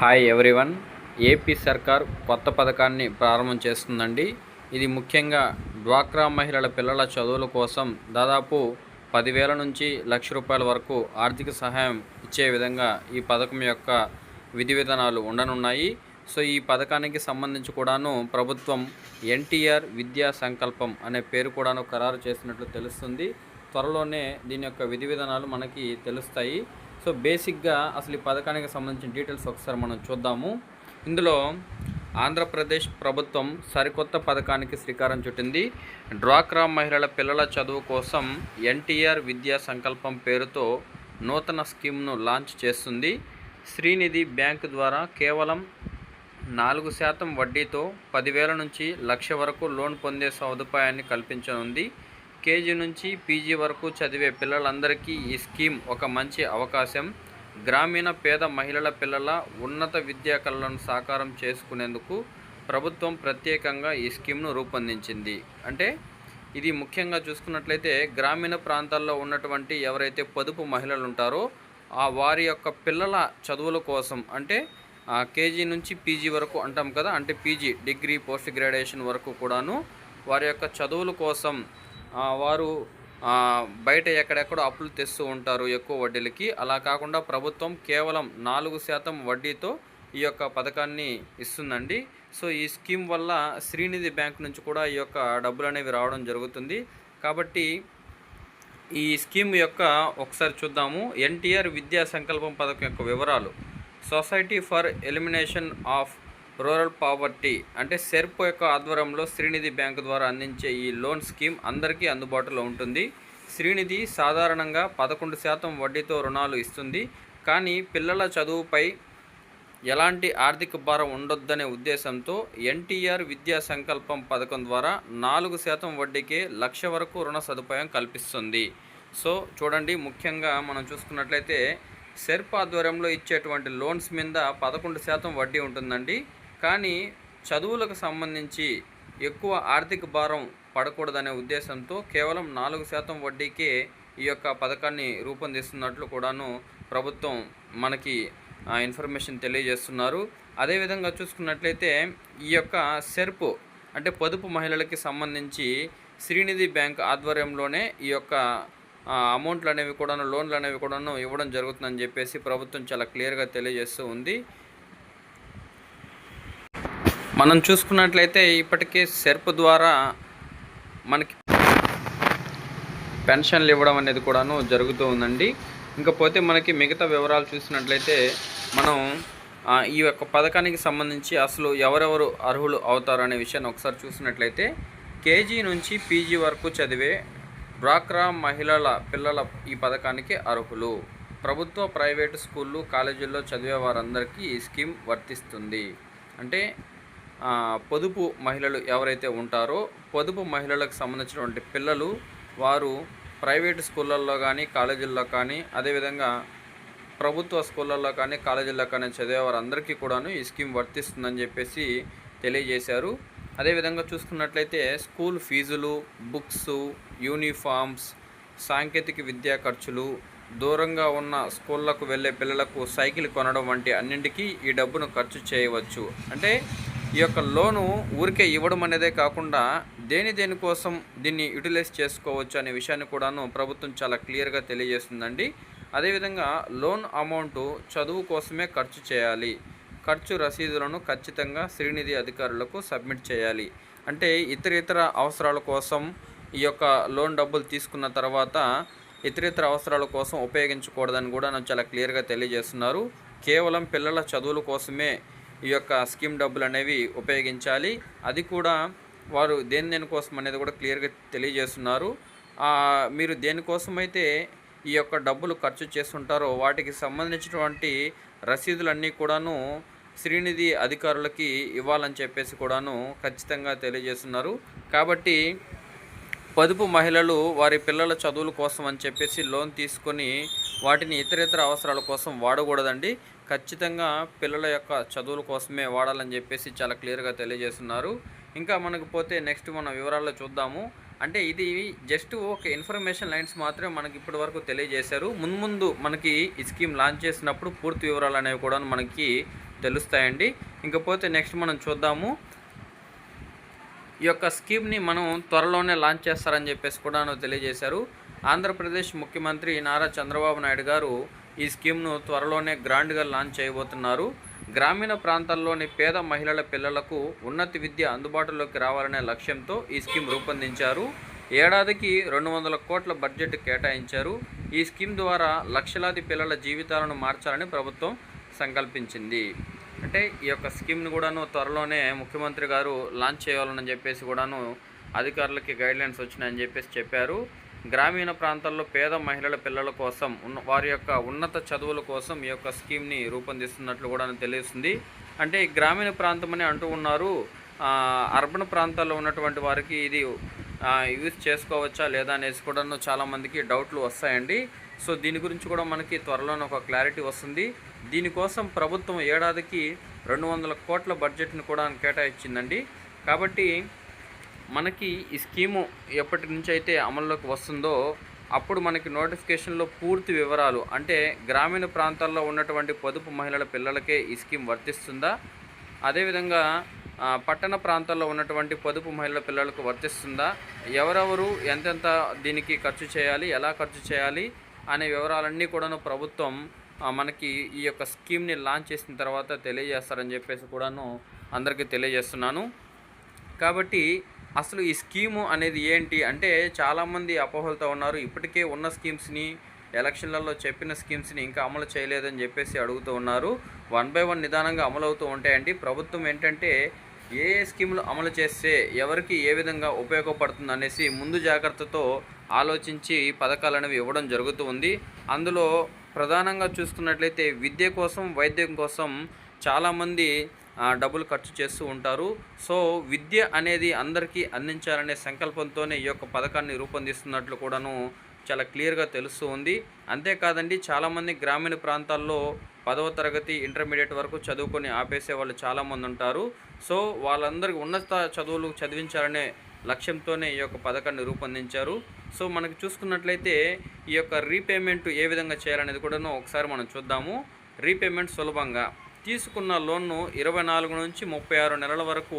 Hi everyone. AP సర్కార్ కొత్త పథకాన్ని ప్రారంభం చేస్తుందండి. ఇది ముఖ్యంగా డ్వాక్రా మహిళల పిల్లల చదువుల కోసం దాదాపు 10,000 నుంచి ₹1,00,000 వరకు ఆర్థిక సహాయం ఇచ్చే విధంగా ఈ పథకం యొక్క విధి విధానాలు ఉండనున్నాయి. సో ఈ పథకానికి సంబంధించి కూడాను ప్రభుత్వం ఎన్టీఆర్ విద్యా సంకల్పం అనే పేరు కూడాను ఖరారు చేసినట్లు తెలుస్తుంది. త్వరలోనే దీని యొక్క విధి విధానాలు మనకి తెలుస్తాయి. సో బేసిక్గా అసలు ఈ పథకానికి సంబంధించిన డీటెయిల్స్ ఒకసారి మనం చూద్దాము. ఇందులో ఆంధ్రప్రదేశ్ ప్రభుత్వం సరికొత్త పథకానికి శ్రీకారం చుట్టింది. డ్వాక్రా మహిళల పిల్లల చదువు కోసం ఎన్టీఆర్ విద్యా సంకల్పం పేరుతో నూతన స్కీమ్ను లాంచ్ చేస్తుంది. శ్రీనిధి బ్యాంకు ద్వారా కేవలం 4% వడ్డీతో 10,000 నుంచి 1,00,000 వరకు లోన్ పొందే సదుపాయాన్ని కల్పించనుంది. కేజీ నుంచి పీజీ వరకు చదివే పిల్లలందరికీ ఈ స్కీమ్ ఒక మంచి అవకాశం. గ్రామీణ పేద మహిళల పిల్లల ఉన్నత విద్యా కళలను సాకారం చేసుకునేందుకు ప్రభుత్వం ప్రత్యేకంగా ఈ స్కీమ్ను రూపొందించింది. అంటే ఇది ముఖ్యంగా చూసుకున్నట్లయితే గ్రామీణ ప్రాంతాల్లో ఉన్నటువంటి ఎవరైతే పొదుపు మహిళలు ఉంటారో వారి యొక్క పిల్లల చదువుల కోసం, అంటే కేజీ నుంచి పీజీ వరకు అంటాం కదా, అంటే పీజీ డిగ్రీ పోస్ట్ గ్రాడ్యుయేషన్ వరకు కూడాను వారి యొక్క చదువుల కోసం వారు బయట ఎక్కడెక్కడో అప్పులు తెస్తూ ఉంటారు ఎక్కువ వడ్డీలకి. అలా కాకుండా ప్రభుత్వం కేవలం 4% వడ్డీతో ఈ యొక్క పథకాన్ని ఇస్తుందండి. సో ఈ స్కీమ్ వల్ల శ్రీనిధి బ్యాంక్ నుంచి కూడా ఈ యొక్క డబ్బులు అనేవి రావడం జరుగుతుంది. కాబట్టి ఈ స్కీమ్ యొక్క ఒకసారి చూద్దాము. ఎన్టీఆర్ విద్యా సంకల్పం పథకం యొక్క వివరాలు. Society for elimination of rural poverty అంటే సెర్ప్ యొక్క ఆధ్వర్యంలో శ్రీనిధి బ్యాంకు ద్వారా అందించే ఈ లోన్ స్కీమ్ అందరికీ అందుబాటులో ఉంటుంది. శ్రీనిధి సాధారణంగా 11% వడ్డీతో రుణాలు ఇస్తుంది. కానీ పిల్లల చదువుపై ఎలాంటి ఆర్థిక భారం ఉండొద్దనే ఉద్దేశంతో ఎన్టీఆర్ విద్యా సంకల్పం పథకం ద్వారా 4% వడ్డీకే 1,00,000 వరకు రుణ సదుపాయం కల్పిస్తుంది. సో చూడండి, ముఖ్యంగా మనం చూసుకున్నట్లయితే సెర్ప్ ఆధ్వర్యంలో ఇచ్చేటువంటి లోన్స్ మీద 11% వడ్డీ ఉంటుందండి. కానీ చదువులకు సంబంధించి ఎక్కువ ఆర్థిక భారం పడకూడదనే ఉద్దేశంతో కేవలం 4% వడ్డీకే ఈ యొక్క పథకాన్ని రూపొందిస్తున్నట్లు కూడాను ప్రభుత్వం మనకి ఇన్ఫర్మేషన్ తెలియజేస్తున్నారు. అదేవిధంగా చూసుకున్నట్లయితే ఈ యొక్క సెర్ప్ అంటే పొదుపు మహిళలకి సంబంధించి శ్రీనిధి బ్యాంక్ ఆధ్వర్యంలోనే ఈ యొక్క అమౌంట్లు అనేవి కూడాను, లోన్లు అనేవి కూడాను ఇవ్వడం జరుగుతుందని చెప్పేసి ప్రభుత్వం చాలా క్లియర్గా తెలియజేస్తూ ఉంది. మనం చూసుకున్నట్లయితే ఇప్పటికే సెర్ప్ ద్వారా మనకి పెన్షన్లు ఇవ్వడం అనేది కూడాను జరుగుతూ ఉందండి. ఇంకపోతే మనకి మిగతా వివరాలు చూసినట్లయితే మనం ఈ యొక్క పథకానికి సంబంధించి అసలు ఎవరెవరు అర్హులు అవుతారు అనే విషయాన్ని ఒకసారి చూసినట్లయితే కేజీ నుంచి పీజీ వరకు చదివే డ్వాక్రా మహిళల పిల్లల ఈ పథకానికి అర్హులు. ప్రభుత్వ ప్రైవేటు స్కూళ్ళు కాలేజీల్లో చదివే వారందరికీ ఈ స్కీమ్ వర్తిస్తుంది. అంటే పొదుపు మహిళలు ఎవరైతే ఉంటారో పొదుపు మహిళలకు సంబంధించినటువంటి పిల్లలు వారు ప్రైవేటు స్కూళ్ళల్లో కానీ కాలేజీల్లో కానీ అదేవిధంగా ప్రభుత్వ స్కూళ్ళల్లో కానీ కాలేజీల్లో కానీ చదివే వారందరికీ కూడాను ఈ స్కీమ్ వర్తిస్తుందని చెప్పేసి తెలియజేశారు. అదేవిధంగా చూసుకున్నట్లయితే స్కూల్ ఫీజులు, బుక్స్, యూనిఫామ్స్, సాంకేతిక విద్యా ఖర్చులు, దూరంగా ఉన్న స్కూళ్ళకు వెళ్ళే పిల్లలకు సైకిల్ కొనడం వంటి అన్నింటికీ ఈ డబ్బును ఖర్చు చేయవచ్చు. అంటే ఈ యొక్క లోను ఊరికే ఇవ్వడం అనేదే కాకుండా దేనికోసం దీన్ని యూటిలైజ్ చేసుకోవచ్చు అనే విషయాన్ని కూడాను ప్రభుత్వం చాలా క్లియర్గా తెలియజేస్తుందండి. అదేవిధంగా లోన్ అమౌంట్ చదువు కోసమే ఖర్చు చేయాలి. ఖర్చు రసీదులను ఖచ్చితంగా శ్రీనిధి అధికారులకు సబ్మిట్ చేయాలి. అంటే ఇతర అవసరాల కోసం ఈ యొక్క లోన్ డబ్బులు తీసుకున్న తర్వాత ఇతర అవసరాల కోసం ఉపయోగించకూడదని కూడా చాలా క్లియర్గా తెలియజేస్తున్నారు. కేవలం పిల్లల చదువుల కోసమే ఈ యొక్క స్కీమ్ డబ్బులు అనేవి ఉపయోగించాలి. అది కూడా వారు దేనికోసం అనేది కూడా క్లియర్గా తెలియజేస్తున్నారు. మీరు దేనికోసమైతే ఈ యొక్క డబ్బులు ఖర్చు చేస్తుంటారో వాటికి సంబంధించినటువంటి రసీదులన్నీ కూడాను శ్రీనిధి అధికారులకి ఇవ్వాలని చెప్పేసి కూడాను ఖచ్చితంగా తెలియజేస్తున్నారు. కాబట్టి పొదుపు మహిళలు వారి పిల్లల చదువుల కోసం అని చెప్పేసి లోన్ తీసుకొని వాటిని ఇతర అవసరాల కోసం వాడకూడదండి. ఖచ్చితంగా పిల్లల యొక్క చదువుల కోసమే వాడాలని చెప్పేసి చాలా క్లియర్గా తెలియజేస్తున్నారు. ఇంకా మనకు పోతే నెక్స్ట్ మన వివరాల్లో చూద్దాము. అంటే ఇది జస్ట్ ఒక ఇన్ఫర్మేషన్ లైన్స్ మాత్రమే మనకి ఇప్పటి వరకు తెలియజేశారు. ముందు మనకి ఈ స్కీమ్ లాంచ్ చేసినప్పుడు పూర్తి వివరాలు అనేవి కూడా మనకి తెలుస్తాయండి. ఇంకపోతే నెక్స్ట్ మనం చూద్దాము. ఈ యొక్క స్కీమ్ని మనం త్వరలోనే లాంచ్ చేస్తారని చెప్పేసి కూడా తెలియజేశారు. ఆంధ్రప్రదేశ్ ముఖ్యమంత్రి నారా చంద్రబాబు నాయుడు గారు ఈ స్కీమ్ను త్వరలోనే గ్రాండ్గా లాంచ్ చేయబోతున్నారు. గ్రామీణ ప్రాంతాల్లోని పేద మహిళల పిల్లలకు ఉన్నత విద్య అందుబాటులోకి రావాలనే లక్ష్యంతో ఈ స్కీమ్ రూపొందించారు. ఏడాదికి 200 కోట్ల బడ్జెట్ కేటాయించారు. ఈ స్కీమ్ ద్వారా లక్షలాది పిల్లల జీవితాలను మార్చాలని ప్రభుత్వం సంకల్పించింది. అంటే ఈ యొక్క స్కీమ్ను కూడాను త్వరలోనే ముఖ్యమంత్రి గారు లాంచ్ చేయాలని చెప్పేసి కూడాను అధికారులకి గైడ్లైన్స్ వచ్చినాయని చెప్పేసి చెప్పారు. గ్రామీణ ప్రాంతాల్లో పేద మహిళల పిల్లల కోసం వారి యొక్క ఉన్నత చదువుల కోసం ఈ యొక్క స్కీమ్ని రూపొందిస్తున్నట్లు కూడా తెలుస్తుంది. అంటే గ్రామీణ ప్రాంతం అని అంటూ ఉన్నారు. అర్బన్ ప్రాంతాల్లో ఉన్నటువంటి వారికి ఇది యూజ్ చేసుకోవచ్చా లేదా అనేసి కూడా చాలామందికి డౌట్లు వస్తాయండి. సో దీని గురించి కూడా మనకి త్వరలోనే ఒక క్లారిటీ వస్తుంది. దీనికోసం ప్రభుత్వం ఏడాదికి 200 కోట్ల బడ్జెట్ని కూడా కేటాయించిందండి. కాబట్టి మనకి ఈ స్కీము ఎప్పటి నుంచి అయితే అమల్లోకి వస్తుందో అప్పుడు మనకి నోటిఫికేషన్లో పూర్తి వివరాలు, అంటే గ్రామీణ ప్రాంతాల్లో ఉన్నటువంటి పొదుపు మహిళల పిల్లలకే ఈ స్కీమ్ వర్తిస్తుందా, అదేవిధంగా పట్టణ ప్రాంతాల్లో ఉన్నటువంటి పొదుపు మహిళల పిల్లలకు వర్తిస్తుందా, ఎవరెవరు ఎంతెంత దీనికి ఖర్చు చేయాలి, ఎలా ఖర్చు చేయాలి అనే వివరాలన్నీ కూడాను ప్రభుత్వం మనకి ఈ యొక్క స్కీమ్ని లాంచ్ చేసిన తర్వాత తెలియజేస్తారని చెప్పేసి కూడాను అందరికీ తెలియజేస్తున్నాను. కాబట్టి అసలు ఈ స్కీము అనేది ఏంటి అంటే చాలామంది అపోహలతో ఉన్నారు. ఇప్పటికే ఉన్న స్కీమ్స్ని, ఎలక్షన్లలో చెప్పిన స్కీమ్స్ని ఇంకా అమలు చేయలేదని చెప్పేసి అడుగుతూ ఉన్నారు. 1 by 1 నిదానంగా అమలు అవుతూ ఉంటాయండి. ప్రభుత్వం ఏంటంటే ఏ స్కీములు అమలు చేస్తే ఎవరికి ఏ విధంగా ఉపయోగపడుతుంది అనేసి ముందు జాగ్రత్తతో ఆలోచించి పథకాలు అనేవి ఇవ్వడం జరుగుతూ ఉంది. అందులో ప్రధానంగా చూసుకున్నట్లయితే విద్య కోసం, వైద్యం కోసం చాలామంది డబ్బులు ఖర్చు చేస్తూ ఉంటారు. సో విద్య అనేది అందరికీ అందించాలనే సంకల్పంతోనే ఈ యొక్క పథకాన్ని రూపొందిస్తున్నట్లు కూడాను చాలా క్లియర్గా తెలుస్తూ ఉంది. అంతేకాదండి, చాలామంది గ్రామీణ ప్రాంతాల్లో 10వ తరగతి ఇంటర్మీడియట్ వరకు చదువుకొని ఆపేసే వాళ్ళు చాలామంది ఉంటారు. సో వాళ్ళందరికీ ఉన్నత చదువులు చదివించాలనే లక్ష్యంతోనే ఈ యొక్క పథకాన్ని రూపొందించారు. సో మనకు చూసుకున్నట్లయితే ఈ యొక్క రీపేమెంట్ ఏ విధంగా చేయాలనేది కూడాను ఒకసారి మనం చూద్దాము. రీపేమెంట్ సులభంగా తీసుకున్న లోన్ను 24 నుంచి 36 నెలల వరకు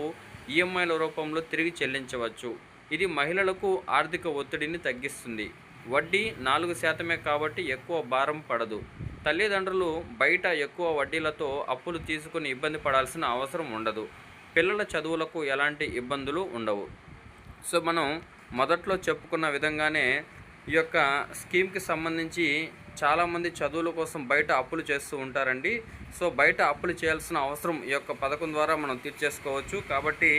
ఈఎంఐల రూపంలో తిరిగి చెల్లించవచ్చు. ఇది మహిళలకు ఆర్థిక ఒత్తిడిని తగ్గిస్తుంది. వడ్డీ 4% కాబట్టి ఎక్కువ భారం పడదు. తల్లిదండ్రులు బయట ఎక్కువ వడ్డీలతో అప్పులు తీసుకుని ఇబ్బంది పడాల్సిన అవసరం ఉండదు. పిల్లల చదువులకు ఎలాంటి ఇబ్బందులు ఉండవు. సో మనం మొదట్లో చెప్పుకున్న విధంగానే ఈ యొక్క స్కీమ్కి సంబంధించి చాలామంది చదువుల కోసం బయట అప్పులు చేస్తూ ఉంటారండి. సో బయట అప్పులు చేయాల్సిన అవసరం ఈ యొక్క పథకం ద్వారా మనం తీర్చేసుకోవచ్చు. కాబట్టి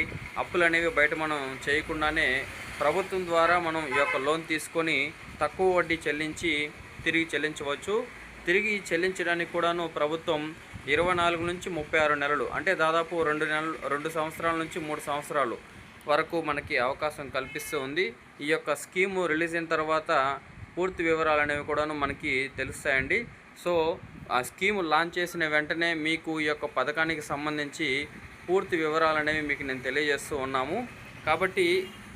అప్పులు అనేవి బయట మనం చేయకుండానే ప్రభుత్వం ద్వారా మనం ఈ యొక్క లోన్ తీసుకొని తక్కువ వడ్డీ చెల్లించి తిరిగి చెల్లించవచ్చు. తిరిగి చెల్లించడానికి కూడాను ప్రభుత్వం 24 నుంచి 36 నెలలు, అంటే దాదాపు 2 సంవత్సరాల నుంచి 3 సంవత్సరాలు వరకు మనకి అవకాశం కల్పిస్తూ ఉంది. ఈ యొక్క స్కీము రిలీజ్ అయిన తర్వాత పూర్తి వివరాలు అనేవి కూడాను మనకి తెలుస్తాయండి. సో ఆ స్కీము లాంచ్ చేసిన వెంటనే మీకు ఈ యొక్క పథకానికి సంబంధించి పూర్తి వివరాలు అనేవి మీకు నేను తెలియజేస్తూ ఉన్నాము. కాబట్టి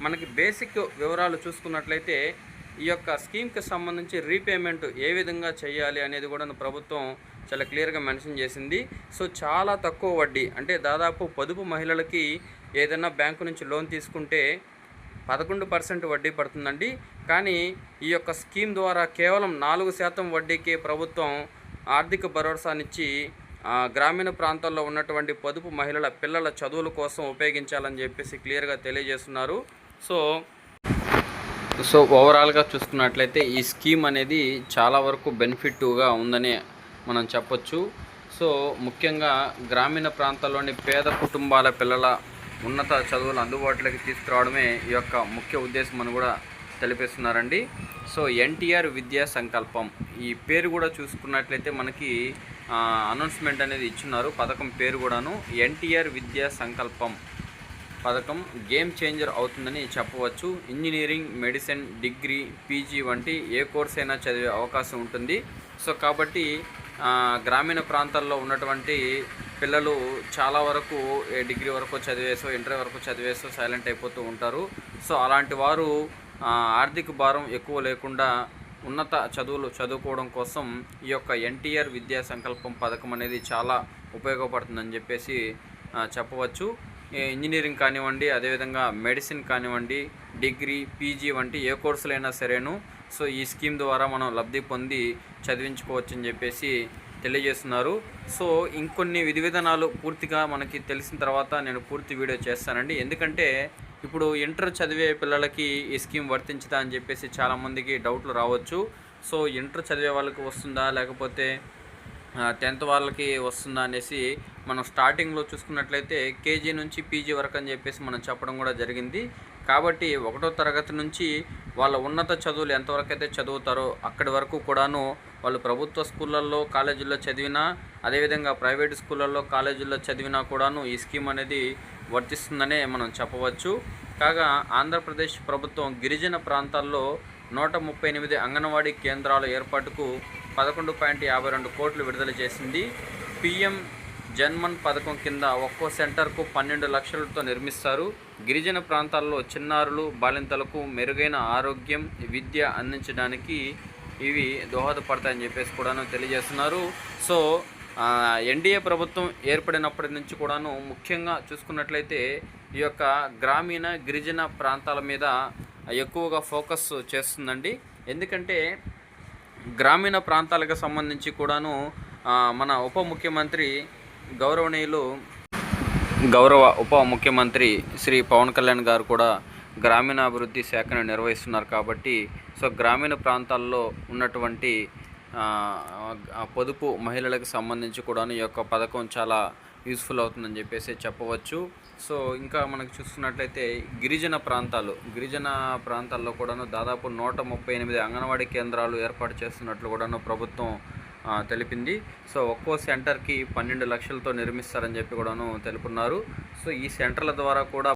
మనకి బేసిక్ వివరాలు చూసుకున్నట్లయితే ఈ యొక్క స్కీమ్కి సంబంధించి రీపేమెంట్ ఏ విధంగా చేయాలి అనేది కూడా ప్రభుత్వం చాలా క్లియర్గా మెన్షన్ చేసింది. సో చాలా తక్కువ వడ్డీ, అంటే దాదాపు పొదుపు మహిళలకి ఏదైనా బ్యాంకు నుంచి లోన్ తీసుకుంటే 11% వడ్డీ పడుతుందండి. కానీ ఈ యొక్క స్కీమ్ ద్వారా కేవలం 4% వడ్డీకే ప్రభుత్వం ఆర్థిక భరోసానిచ్చి గ్రామీణ ప్రాంతాల్లో ఉన్నటువంటి పొదుపు మహిళల పిల్లల చదువుల కోసం ఉపయోగించాలని చెప్పేసి క్లియర్గా తెలియజేస్తున్నారు. సో ఓవరాల్గా చూసుకున్నట్లయితే ఈ స్కీమ్ అనేది చాలా వరకు బెనిఫిట్గా ఉందని మనం చెప్పొచ్చు. సో ముఖ్యంగా గ్రామీణ ప్రాంతాల్లోని పేద కుటుంబాల పిల్లల ఉన్నత చదువులు అందుబాటులోకి తీసుకురావడమే ఈ యొక్క ముఖ్య ఉద్దేశం అని కూడా తెలిపిస్తున్నారండి. సో ఎన్టీఆర్ విద్యా సంకల్పం, ఈ పేరు కూడా చూసుకున్నట్లయితే మనకి అనౌన్స్మెంట్ అనేది ఇచ్చున్నారు. పథకం పేరు కూడాను ఎన్టీఆర్ విద్యా సంకల్పం పథకం గేమ్ చేంజర్ అవుతుందని చెప్పవచ్చు. ఇంజనీరింగ్, మెడిసిన్, డిగ్రీ, పీజీ వంటి ఏ కోర్స్ అయినా చదివే అవకాశం ఉంటుంది. సో కాబట్టి గ్రామీణ ప్రాంతాల్లో ఉన్నటువంటి పిల్లలు చాలా వరకు డిగ్రీ వరకు చదివేసో, ఇంటర్ వరకు చదివేసో సైలెంట్ అయిపోతూ ఉంటారు. సో అలాంటి వారు ఆర్థిక భారం ఎక్కువ లేకుండా ఉన్నత చదువులు చదువుకోవడం కోసం ఈ యొక్క ఎన్టీఆర్ విద్యా సంకల్పం పథకం అనేది చాలా ఉపయోగపడుతుందని చెప్పేసి చెప్పవచ్చు. ఇంజనీరింగ్ కానివ్వండి, అదేవిధంగా మెడిసిన్ కానివ్వండి, డిగ్రీ, పీజీ వంటి ఏ కోర్సులైనా సరేను సో ఈ స్కీమ్ ద్వారా మనం లబ్ధి పొంది చదివించుకోవచ్చు అని చెప్పేసి తెలియజేస్తున్నారు. సో ఇంకొన్ని విధి విధానాలు పూర్తిగా మనకి తెలిసిన తర్వాత నేను పూర్తి వీడియో చేస్తానండి. ఎందుకంటే ఇప్పుడు ఇంటర్ చదివే పిల్లలకి ఈ స్కీమ్ వర్తించుతా అని చెప్పేసి చాలామందికి డౌట్లు రావచ్చు. సో ఇంటర్ చదివే వాళ్ళకి వస్తుందా, లేకపోతే 10th వాళ్ళకి వస్తుందా అనేసి మనం స్టార్టింగ్లో చూసుకున్నట్లయితే కేజీ నుంచి పీజీ వరకు అని చెప్పేసి మనం చెప్పడం కూడా జరిగింది. కాబట్టి 1వ తరగతి నుంచి వాళ్ళ ఉన్నత చదువులు ఎంతవరకు అయితే చదువుతారో అక్కడి వరకు కూడాను వాళ్ళు ప్రభుత్వ స్కూళ్ళల్లో కాలేజీల్లో చదివినా, అదేవిధంగా ప్రైవేట్ స్కూళ్ళల్లో కాలేజీల్లో చదివినా కూడాను ఈ స్కీమ్ అనేది వర్తిస్తుందనే మనం చెప్పవచ్చు. కాగా ఆంధ్రప్రదేశ్ ప్రభుత్వం గిరిజన ప్రాంతాల్లో 138 అంగన్వాడీ కేంద్రాల ఏర్పాటుకు 11.52 కోట్లు విడుదల చేసింది. పిఎం జన్మన్ పథకం కింద ఒక్కో సెంటర్కు 12 లక్షలతో నిర్మిస్తారు. గిరిజన ప్రాంతాల్లో చిన్నారులు, బాలింతలకు మెరుగైన ఆరోగ్యం, విద్య అందించడానికి ఇవి దోహదపడతాయని చెప్పేసి కూడాను తెలియజేస్తున్నారు. సో ఎన్డీఏ ప్రభుత్వం ఏర్పడినప్పటి నుంచి కూడాను ముఖ్యంగా చూసుకున్నట్లయితే ఈ యొక్క గ్రామీణ గిరిజన ప్రాంతాల మీద ఎక్కువగా ఫోకస్ చేస్తుందండి. ఎందుకంటే గ్రామీణ ప్రాంతాలకు సంబంధించి కూడాను మన గౌరవ ఉప ముఖ్యమంత్రి శ్రీ పవన్ కళ్యాణ్ గారు కూడా గ్రామీణాభివృద్ధి శాఖను నిర్వహిస్తున్నారు. కాబట్టి సో గ్రామీణ ప్రాంతాల్లో ఉన్నటువంటి పొదుపు మహిళలకు సంబంధించి కూడాను ఈ యొక్క పథకం చాలా యూస్ఫుల్ అవుతుందని చెప్పేసి చెప్పవచ్చు. సో ఇంకా మనకు చూసుకున్నట్లయితే గిరిజన ప్రాంతాల్లో కూడాను దాదాపు 138 అంగన్వాడీ కేంద్రాలు ఏర్పాటు చేస్తున్నట్లు కూడాను ప్రభుత్వం తెలిపింది. సో ఒక్కో సెంటర్కి 12 లక్షలతో నిర్మిస్తారని చెప్పి కూడాను తెలుపున్నారు. సో ఈ సెంటర్ల ద్వారా కూడా